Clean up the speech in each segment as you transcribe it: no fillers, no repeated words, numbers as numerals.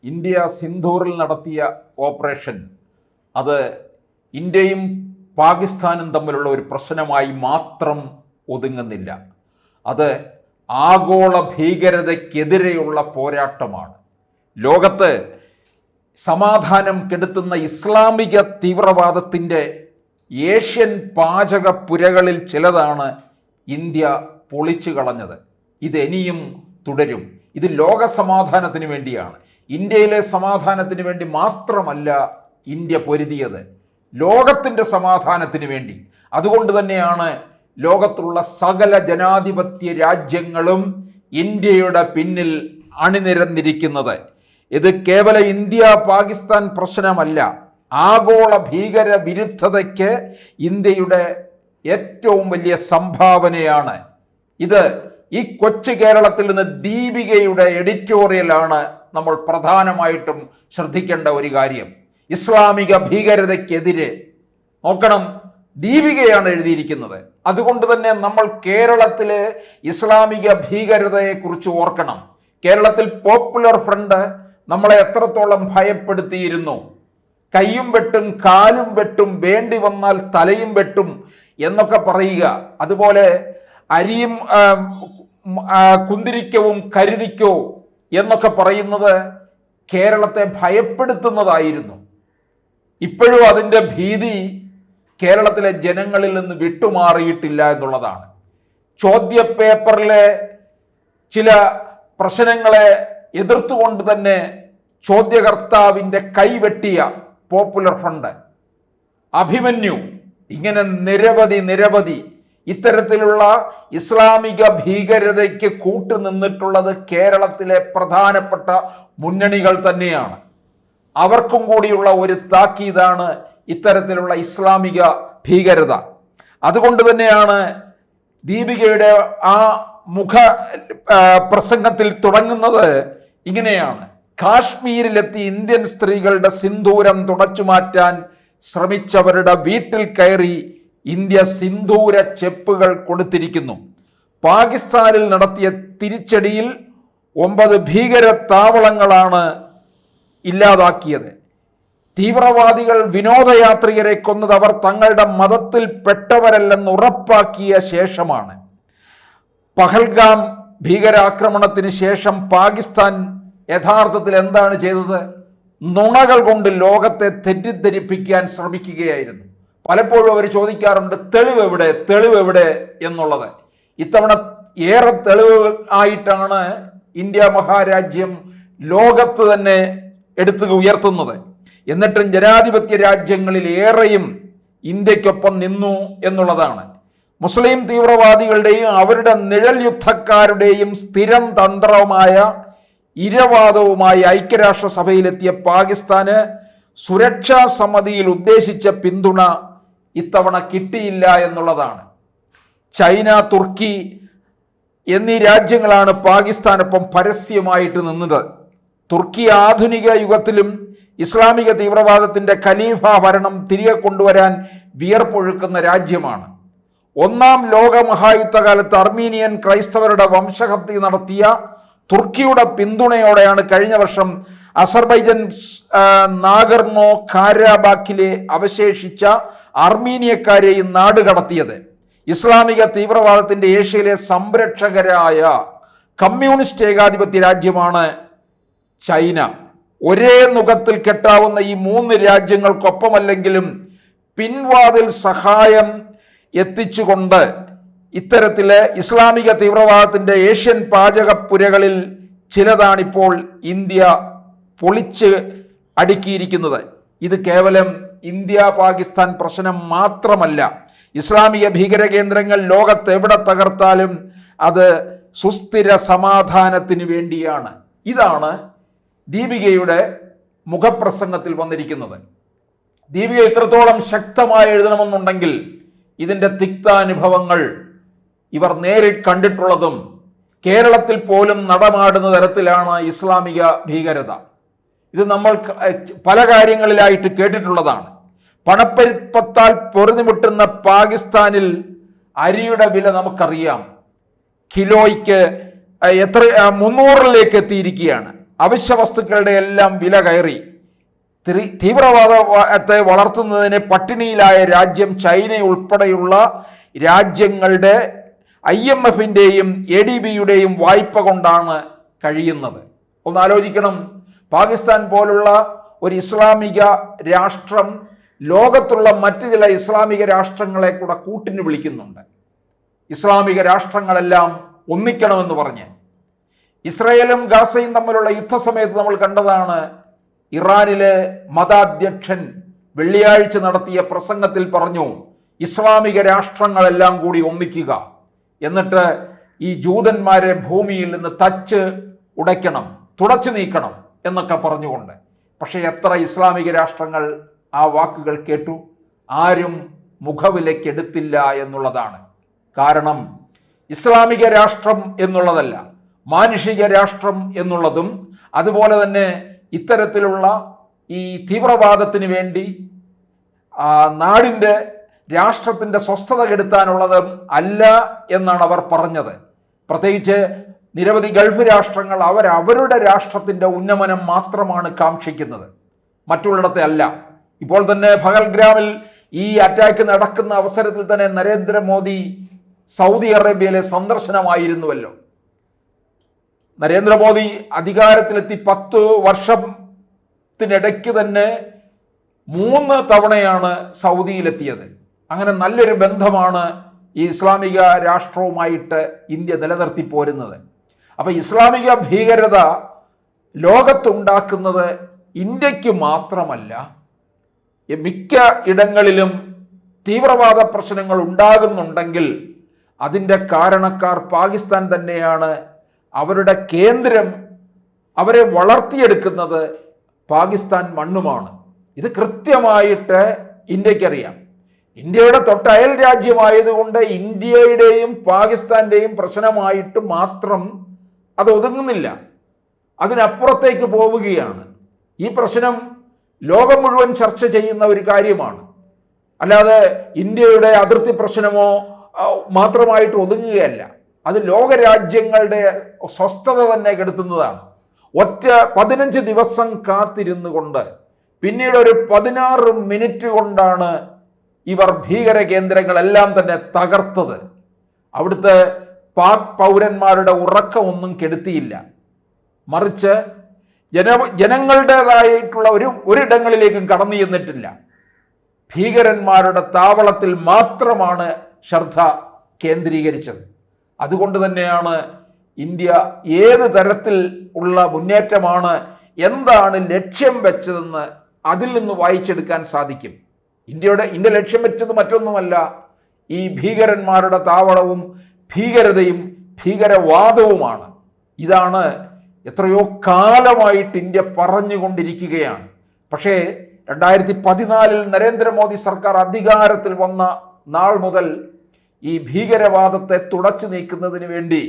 India സിന്ധൂറിൽ നടത്തിയ operation അത് ഇന്ത്യയും പാകിസ്ഥാനും തമ്മിലുള്ള ഒരു പ്രശ്നമായി മാത്രം ഒതുങ്ങുന്നില്ല. അത് ആഗോള ഭീകരതയ്ക്കെതിരെയുള്ള പോരാട്ടമാണ്. ലോകത്ത് സമാധാനം കെടുത്തുന്ന ഇസ്ലാമിക തീവ്രവാദത്തിൻ്റെ ഏഷ്യൻ പാചകപ്പുരകളിൽ ചിലതാണ് ഇന്ത്യ പൊളിച്ചു കളഞ്ഞത്. ഇതെനിയും തുടരും. ഇത് ലോക സമാധാനത്തിന് വേണ്ടിയാണ്. ഇന്ത്യയിലെ സമാധാനത്തിന് വേണ്ടി മാത്രമല്ല ഇന്ത്യ പൊരുതിയത്, ലോകത്തിൻ്റെ സമാധാനത്തിന് വേണ്ടി. അതുകൊണ്ട് തന്നെയാണ് ലോകത്തുള്ള സകല ജനാധിപത്യ രാജ്യങ്ങളും ഇന്ത്യയുടെ പിന്നിൽ അണിനിരന്നിരിക്കുന്നത്. ഇത് കേവല ഇന്ത്യ പാകിസ്ഥാൻ പ്രശ്നമല്ല, ആഗോള ഭീകര വിരുദ്ധതയ്ക്ക് ഇന്ത്യയുടെ ഏറ്റവും വലിയ സംഭാവനയാണ് ഇത്. ഈ കൊച്ചു കേരളത്തിൽ നിന്ന് ദീപികയുടെ എഡിറ്റോറിയലാണ് നമ്മൾ പ്രധാനമായിട്ടും ശ്രദ്ധിക്കേണ്ട ഒരു കാര്യം. ഇസ്ലാമിക ഭീകരതയ്ക്കെതിരെ നോക്കണം, ദീപികയാണ് എഴുതിയിരിക്കുന്നത്. അതുകൊണ്ട് തന്നെ നമ്മൾ കേരളത്തിലെ ഇസ്ലാമിക ഭീകരതയെക്കുറിച്ച് ഓർക്കണം. കേരളത്തിൽ പോപ്പുലർ ഫ്രണ്ട് നമ്മളെ എത്രത്തോളം ഭയപ്പെടുത്തിയിരുന്നു. കൈയും വെട്ടും കാലും വെട്ടും, വേണ്ടി വന്നാൽ തലയും വെട്ടും എന്നൊക്കെ പറയുക. അതുപോലെ അരിയും കുന്തിരിക്കവും കരുതിക്കോ എന്നൊക്കെ പറയുന്നത് കേരളത്തെ ഭയപ്പെടുത്തുന്നതായിരുന്നു. ഇപ്പോഴും അതിൻ്റെ ഭീതി കേരളത്തിലെ ജനങ്ങളിൽ നിന്ന് വിട്ടുമാറിയിട്ടില്ല എന്നുള്ളതാണ്. ചോദ്യപേപ്പറിലെ ചില പ്രശ്നങ്ങളെ എതിർത്തുകൊണ്ട് തന്നെ ചോദ്യകർത്താവിൻ്റെ കൈവെട്ടിയ പോപ്പുലർ ഫ്രണ്ട്, അഭിമന്യു, ഇങ്ങനെ നിരവധി ഇത്തരത്തിലുള്ള ഇസ്ലാമിക ഭീകരതയ്ക്ക് കൂട്ടുനിന്നിട്ടുള്ളത് കേരളത്തിലെ പ്രധാനപ്പെട്ട മുന്നണികൾ തന്നെയാണ്. അവർക്കും കൂടിയുള്ള ഒരു താക്കീതാണ് ഇത്തരത്തിലുള്ള ഇസ്ലാമിക ഭീകരത. അതുകൊണ്ട് തന്നെയാണ് ദീപികയുടെ ആ മുഖ പ്രസംഗത്തിൽ തുടങ്ങുന്നത് ഇങ്ങനെയാണ്: കാശ്മീരിലെത്തി ഇന്ത്യൻ സ്ത്രീകളുടെ സിന്ദൂരം തുടച്ചു മാറ്റാൻ ശ്രമിച്ചവരുടെ വീട്ടിൽ കയറി ഇന്ത്യ സിന്ദൂര ചെപ്പുകൾ കൊടുത്തിരിക്കുന്നു. പാകിസ്ഥാനിൽ നടത്തിയ തിരിച്ചടിയിൽ 9 ഭീകര താവളങ്ങളാണ് ഇല്ലാതാക്കിയത്. തീവ്രവാദികൾ വിനോദയാത്രികരെ കൊന്നത് അവർ തങ്ങളുടെ മതത്തിൽ പെട്ടവരല്ലെന്ന് ഉറപ്പാക്കിയ ശേഷമാണ്. പഹൽഗാം ഭീകരാക്രമണത്തിന് ശേഷം പാകിസ്ഥാൻ യഥാർത്ഥത്തിൽ എന്താണ് ചെയ്തത്? നുണകൾ കൊണ്ട് ലോകത്തെ തെറ്റിദ്ധരിപ്പിക്കാൻ ശ്രമിക്കുകയായിരുന്നു. പലപ്പോഴും അവർ ചോദിക്കാറുണ്ട്, തെളിവെവിടെ എന്നുള്ളത്. ഇത്തവണ ഏറെ തെളിവ് ആയിട്ടാണ് ഇന്ത്യ മഹാരാജ്യം ലോകത്ത് തന്നെ എടുത്ത് ഉയർത്തുന്നത്. എന്നിട്ടും ജനാധിപത്യ രാജ്യങ്ങളിൽ ഏറെയും ഇന്ത്യക്കൊപ്പം നിന്നു എന്നുള്ളതാണ്. മുസ്ലിം തീവ്രവാദികളുടെയും അവരുടെ നിഴൽ യുദ്ധക്കാരുടെയും സ്ഥിരം തന്ത്രവുമായ ഇരവാദവുമായി ഐക്യരാഷ്ട്രസഭയിലെത്തിയ പാകിസ്ഥാന് സുരക്ഷാ സമിതിയിൽ ഉദ്ദേശിച്ച പിന്തുണ ഇത്തവണ കിട്ടിയില്ല എന്നുള്ളതാണ്. ചൈന, തുർക്കി എന്നീ രാജ്യങ്ങളാണ് പാകിസ്ഥാനൊപ്പം പരസ്യമായിട്ട് നിന്നത്. തുർക്കി ആധുനിക യുഗത്തിലും ഇസ്ലാമിക തീവ്രവാദത്തിന്റെ ഖലീഫ ഭരണം തിരികെ കൊണ്ടുവരാൻ വിയർപ്പൊഴുക്കുന്ന രാജ്യമാണ്. 1-ാം ലോക മഹായുദ്ധകാലത്ത് അർമീനിയൻ ക്രൈസ്തവരുടെ വംശഹത്യ നടത്തിയ തുർക്കിയുടെ പിന്തുണയോടെയാണ് കഴിഞ്ഞ വർഷം അസർബൈജൻ നാഗർണോ കാരാബാക്കിലെ അവശേഷിച്ച അർമീനിയക്കാരെയും നാടുകടത്തിയത്. ഇസ്ലാമിക തീവ്രവാദത്തിന്റെ ഏഷ്യയിലെ സംരക്ഷകരായ കമ്മ്യൂണിസ്റ്റ് ഏകാധിപത്യ രാജ്യമാണ് ചൈന. ഒരേ നുഖത്തിൽ കെട്ടാവുന്ന ഈ 3 രാജ്യങ്ങൾക്കൊപ്പമല്ലെങ്കിലും പിൻവാതിൽ സഹായം എത്തിച്ചുകൊണ്ട് ഇത്തരത്തിലെ ഇസ്ലാമിക തീവ്രവാദത്തിന്റെ ഏഷ്യൻ പാചകപ്പുരകളിൽ ചിലതാണിപ്പോൾ ഇന്ത്യ പൊളിച്ച് അടുക്കിയിരിക്കുന്നത്. ഇത് കേവലം ഇന്ത്യ പാകിസ്ഥാൻ പ്രശ്നം മാത്രമല്ല. ഇസ്ലാമിക ഭീകര കേന്ദ്രങ്ങൾ ലോകത്ത് എവിടെ തകർത്താലും അത് സുസ്ഥിര സമാധാനത്തിന് വേണ്ടിയാണ്. ഇതാണ് ദീപികയുടെ മുഖപ്രസംഗത്തിൽ വന്നിരിക്കുന്നത്. ദീപിക ഇത്രത്തോളം ശക്തമായി എഴുതണമെന്നുണ്ടെങ്കിൽ ഇതിൻ്റെ തിക്താനുഭവങ്ങൾ ഇവർ നേരിട്ട് കണ്ടിട്ടുള്ളതും കേരളത്തിൽ പോലും നടമാടുന്ന തരത്തിലാണ് ഇസ്ലാമിക ഭീകരത. ഇത് നമ്മൾ പല കാര്യങ്ങളിലായിട്ട് കേട്ടിട്ടുള്ളതാണ്. പണപ്പെരുപ്പത്താൽ പൊറുതിമുട്ടുന്ന പാകിസ്ഥാനിൽ അരിയുടെ വില നമുക്കറിയാം. കിലോയ്ക്ക് 300 എത്തിയിരിക്കുകയാണ്. അവശ്യ വസ്തുക്കളുടെ എല്ലാം വില കയറി. തീവ്രവാദത്തെ വളർത്തുന്നതിന് പട്ടിണിയിലായ രാജ്യം ചൈന ഉൾപ്പെടെയുള്ള രാജ്യങ്ങളുടെ IMFിൻ്റെയും ADBയുടെയും വായ്പ കൊണ്ടാണ് കഴിയുന്നത്. ഒന്ന് ആലോചിക്കണം, പാകിസ്ഥാൻ പോലുള്ള ഒരു ഇസ്ലാമിക രാഷ്ട്രം ലോകത്തുള്ള മറ്റ് ചില ഇസ്ലാമിക രാഷ്ട്രങ്ങളെ കൂടെ കൂട്ടിന് വിളിക്കുന്നുണ്ട്. ഇസ്ലാമിക രാഷ്ട്രങ്ങളെല്ലാം ഒന്നിക്കണമെന്ന് പറഞ്ഞ്. ഇസ്രായേലും ഗാസയും തമ്മിലുള്ള യുദ്ധസമയത്ത് നമ്മൾ കണ്ടതാണ്, ഇറാനിലെ മതാധ്യക്ഷൻ വെള്ളിയാഴ്ച നടത്തിയ പ്രസംഗത്തിൽ പറഞ്ഞു, ഇസ്ലാമിക രാഷ്ട്രങ്ങളെല്ലാം കൂടി ഒന്നിക്കുക, എന്നിട്ട് ഈ ജൂതന്മാരെ ഭൂമിയിൽ നിന്ന് തച്ച് ഉടയ്ക്കണം, തുടച്ചു നീക്കണം എന്നൊക്കെ പറഞ്ഞുകൊണ്ട്. പക്ഷേ എത്ര ഇസ്ലാമിക രാഷ്ട്രങ്ങൾ ആ വാക്കുകൾ കേട്ടു? ആരും മുഖവിലക്കെടുത്തില്ല എന്നുള്ളതാണ്. കാരണം ഇസ്ലാമിക രാഷ്ട്രം എന്നുള്ളതല്ല, മാനുഷിക രാഷ്ട്രം എന്നുള്ളതും അതുപോലെ തന്നെ ഇത്തരത്തിലുള്ള ഈ തീവ്രവാദത്തിന് വേണ്ടി നാടിൻ്റെ രാഷ്ട്രത്തിൻ്റെ സ്വസ്ഥത കെടുത്താനുള്ളതും അല്ല എന്നാണ് അവർ പറഞ്ഞത്. പ്രത്യേകിച്ച് നിരവധി ഗൾഫ് രാഷ്ട്രങ്ങൾ അവരവരുടെ രാഷ്ട്രത്തിൻ്റെ ഉന്നമനം മാത്രമാണ് കാക്ഷിക്കുന്നത്, മറ്റുള്ളിടത്തെ അല്ല. ഇപ്പോൾ തന്നെ പഹൽഗ്രാമിൽ ഈ അറ്റാക്ക് നടക്കുന്ന അവസരത്തിൽ തന്നെ നരേന്ദ്രമോദി സൗദി അറേബ്യയിലെ സന്ദർശനമായിരുന്നുവല്ലോ. നരേന്ദ്രമോദി അധികാരത്തിലെത്തി 10 വർഷത്തിനിടയ്ക്ക് തന്നെ 3 തവണയാണ് സൗദിയിലെത്തിയത്. അങ്ങനെ നല്ലൊരു ബന്ധമാണ് ഈ ഇസ്ലാമിക രാഷ്ട്രവുമായിട്ട് ഇന്ത്യ നിലനിർത്തി പോരുന്നത്. അപ്പൊ ഇസ്ലാമിക ഭീകരത ലോകത്തുണ്ടാക്കുന്നത് ഇന്ത്യക്ക് മാത്രമല്ല, മിക്ക ഇടങ്ങളിലും തീവ്രവാദ പ്രശ്നങ്ങൾ ഉണ്ടാകുന്നുണ്ടെങ്കിൽ അതിൻ്റെ കാരണക്കാർ പാകിസ്ഥാൻ തന്നെയാണ്. അവരുടെ കേന്ദ്രം, അവരെ വളർത്തിയെടുക്കുന്നത് പാകിസ്ഥാൻ മണ്ണുമാണ്. ഇത് കൃത്യമായിട്ട് ഇന്ത്യക്കറിയാം. ഇന്ത്യയുടെ തൊട്ടയൽ രാജ്യമായതുകൊണ്ട് ഇന്ത്യയുടെയും പാകിസ്ഥാൻ്റെയും പ്രശ്നമായിട്ട് മാത്രം അത് ഒതുങ്ങുന്നില്ല, അതിനപ്പുറത്തേക്ക് പോവുകയാണ്. ഈ പ്രശ്നം ലോകം മുഴുവൻ ചർച്ച ചെയ്യുന്ന ഒരു കാര്യമാണ്. അല്ലാതെ ഇന്ത്യയുടെ അതിർത്തി പ്രശ്നമോ മാത്രമായിട്ട് ഒതുങ്ങുകയല്ല, അത് ലോകരാജ്യങ്ങളുടെ സ്വസ്ഥത തന്നെ കെടുത്തുന്നതാണ്. ഒറ്റ 15 ദിവസം കാത്തിരുന്നു കൊണ്ട് പിന്നീട് ഒരു 16 മിനിറ്റ് കൊണ്ടാണ് ഇവർ ഭീകര കേന്ദ്രങ്ങളെല്ലാം തന്നെ തകർത്തത്. അവിടുത്തെ പാക് പൗരന്മാരുടെ ഉറക്കമൊന്നും കെടുത്തിയില്ല, മറിച്ച് ജനങ്ങളുടേതായിട്ടുള്ള ഒരിടങ്ങളിലേക്കും കടന്നു ചെന്നിട്ടില്ല. ഭീകരന്മാരുടെ താവളത്തിൽ മാത്രമാണ് ശ്രദ്ധ കേന്ദ്രീകരിച്ചത്. അതുകൊണ്ട് തന്നെയാണ് ഇന്ത്യ ഏത് തരത്തിൽ ഉള്ള മുന്നേറ്റമാണ്, എന്താണ് ലക്ഷ്യം വെച്ചതെന്ന് അതിൽ നിന്ന് വായിച്ചെടുക്കാൻ സാധിക്കും. ഇന്ത്യ ലക്ഷ്യം വെച്ചത് മറ്റൊന്നുമല്ല, ഈ ഭീകരന്മാരുടെ താവളവും ഭീകരതയും ഭീകരവാദവുമാണ്. ഇതാണ് എത്രയോ കാലമായിട്ട് ഇന്ത്യ പറഞ്ഞുകൊണ്ടിരിക്കുകയാണ്. പക്ഷേ 2014 നരേന്ദ്രമോദി സർക്കാർ അധികാരത്തിൽ വന്ന നാൾ മുതൽ ഈ ഭീകരവാദത്തെ തുടച്ചു നീക്കുന്നതിന് വേണ്ടി,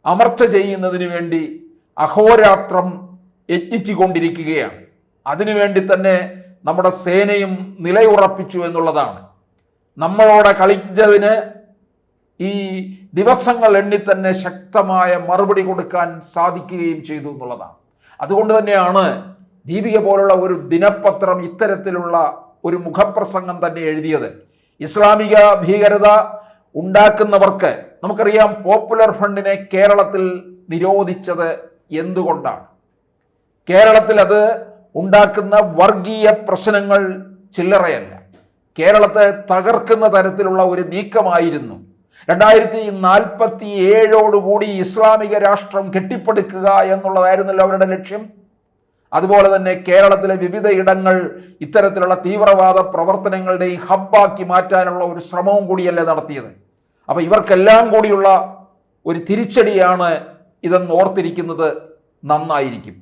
അമർച്ച ചെയ്യുന്നതിന് വേണ്ടി അഹോരാത്രം യത്നിച്ചു കൊണ്ടിരിക്കുകയാണ്. അതിനുവേണ്ടി തന്നെ നമ്മുടെ സേനയും നിലയുറപ്പിച്ചു എന്നുള്ളതാണ്. നമ്മളോട് കളിച്ചതിന് ഈ ദിവസങ്ങൾ എണ്ണി തന്നെ ശക്തമായ മറുപടി കൊടുക്കാൻ സാധിക്കുകയും ചെയ്തു എന്നുള്ളതാണ്. അതുകൊണ്ട് തന്നെയാണ് ദീപിക പോലുള്ള ഒരു ദിനപത്രം ഇത്തരത്തിലുള്ള ഒരു മുഖപ്രസംഗം തന്നെ എഴുതിയത്. ഇസ്ലാമിക ഭീകരത ഉണ്ടാക്കുന്നവർക്ക്, നമുക്കറിയാം പോപ്പുലർ ഫ്രണ്ടിനെ കേരളത്തിൽ നിരോധിച്ചത് എന്തുകൊണ്ടാണ്? കേരളത്തിൽ അത് ഉണ്ടാക്കുന്ന വർഗീയ പ്രശ്നങ്ങൾ ചില്ലറയല്ല, കേരളത്തെ തകർക്കുന്ന തരത്തിലുള്ള ഒരു നീക്കമായിരുന്നു. 2047 ഇസ്ലാമിക രാഷ്ട്രം കെട്ടിപ്പടുക്കുക എന്നുള്ളതായിരുന്നല്ലോ അവരുടെ ലക്ഷ്യം. അതുപോലെ തന്നെ കേരളത്തിലെ വിവിധ ഇടങ്ങൾ ഇത്തരത്തിലുള്ള തീവ്രവാദ പ്രവർത്തനങ്ങളുടെ ഈ ഹബ്ബാക്കി മാറ്റാനുള്ള ഒരു ശ്രമവും കൂടിയല്ലേ നടത്തിയത്. അപ്പൊ ഇവർക്കെല്ലാം കൂടിയുള്ള ഒരു തിരിച്ചടിയാണ് ഇതെന്ന് ഓർത്തിരിക്കുന്നത് നന്നായിരിക്കും.